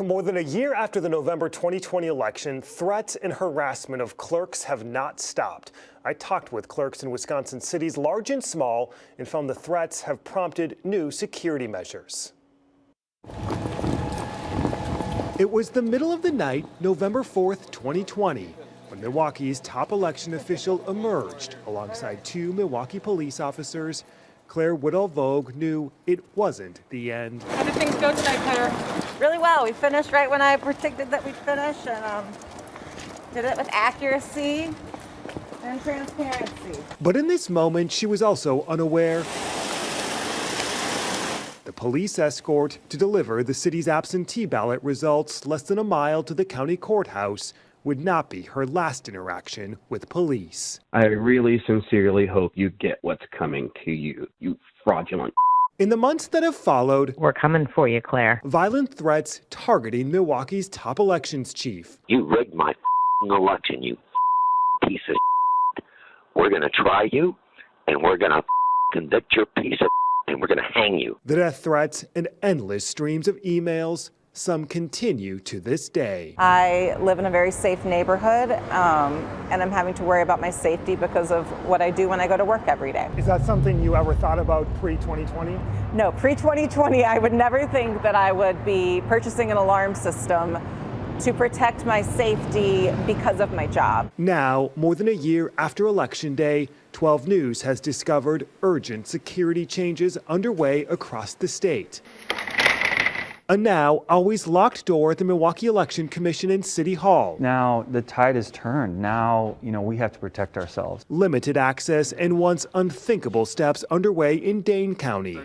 More than a year after the November 2020 election, threats and harassment of clerks have not stopped. I talked with clerks in Wisconsin cities large and small and found the threats have prompted new security measures. It was the middle of the night, November 4th, 2020, when Milwaukee's top election official emerged alongside two Milwaukee police officers. Claire Woodall-Vogue knew it wasn't the end. How did things go tonight, Claire? Really well. We finished right when I predicted that we'd finish, and did it with accuracy and transparency. But in this moment, she was also unaware the police escort to deliver the city's absentee ballot results less than a mile to the county courthouse would not be her last interaction with police. I really sincerely hope you get what's coming to you, you fraudulent. In the months that have followed, we're coming for you, Claire. Violent threats targeting Milwaukee's top elections chief. You rigged my election, you piece of shit. We're going to try you, and we're going to convict your piece of shit, and we're going to hang you. The death threats and endless streams of emails, some continue to this day. I live in a very safe neighborhood, and I'm having to worry about my safety because of what I do when I go to work every day. Is that something you ever thought about pre-2020? No, pre-2020, I would never think that I would be purchasing an alarm system to protect my safety because of my job. Now, more than a year after Election Day, 12 News has discovered urgent security changes underway across the state. A now always locked door at the Milwaukee Election Commission and City Hall. Now the tide has turned. Now, we have to protect ourselves. Limited access and once unthinkable steps underway in Dane County.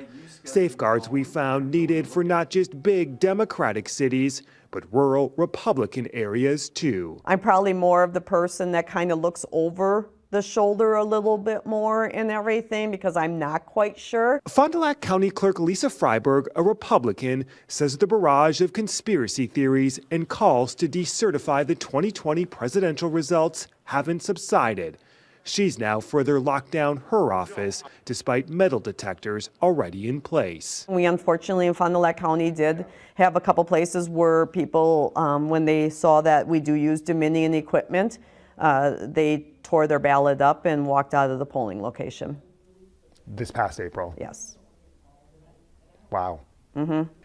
Safeguards we found needed for not just big Democratic cities, but rural Republican areas too. I'm probably more of the person that kind of looks over the shoulder a little bit more and everything because I'm not quite sure. Fond du Lac County Clerk Lisa Freiberg, a Republican, says the barrage of conspiracy theories and calls to decertify the 2020 presidential results haven't subsided. She's now further locked down her office despite metal detectors already in place. We unfortunately in Fond du Lac County did have a couple places where people, when they saw that we do use Dominion equipment, they tore their ballot up and walked out of the polling location. This past April? Yes. Wow.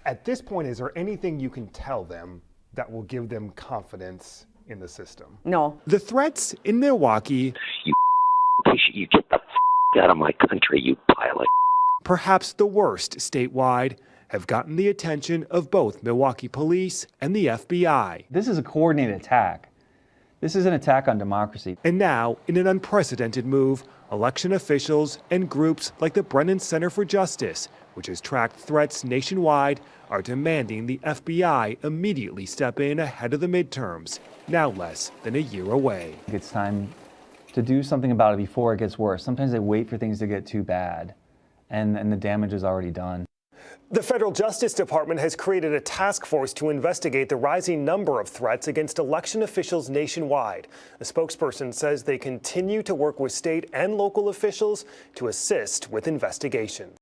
At this point, is there anything you can tell them that will give them confidence in the system? No. The threats in Milwaukee, You get the out of my country, you pilot. Perhaps the worst statewide, have gotten the attention of both Milwaukee police and the FBI. This is a coordinated attack. This is an attack on democracy. And now, in an unprecedented move, election officials and groups like the Brennan Center for Justice, which has tracked threats nationwide, are demanding the FBI immediately step in ahead of the midterms, now less than a year away. It's time to do something about it before it gets worse. Sometimes they wait for things to get too bad, and the damage is already done. The Federal Justice Department has created a task force to investigate the rising number of threats against election officials nationwide. A spokesperson says they continue to work with state and local officials to assist with investigations.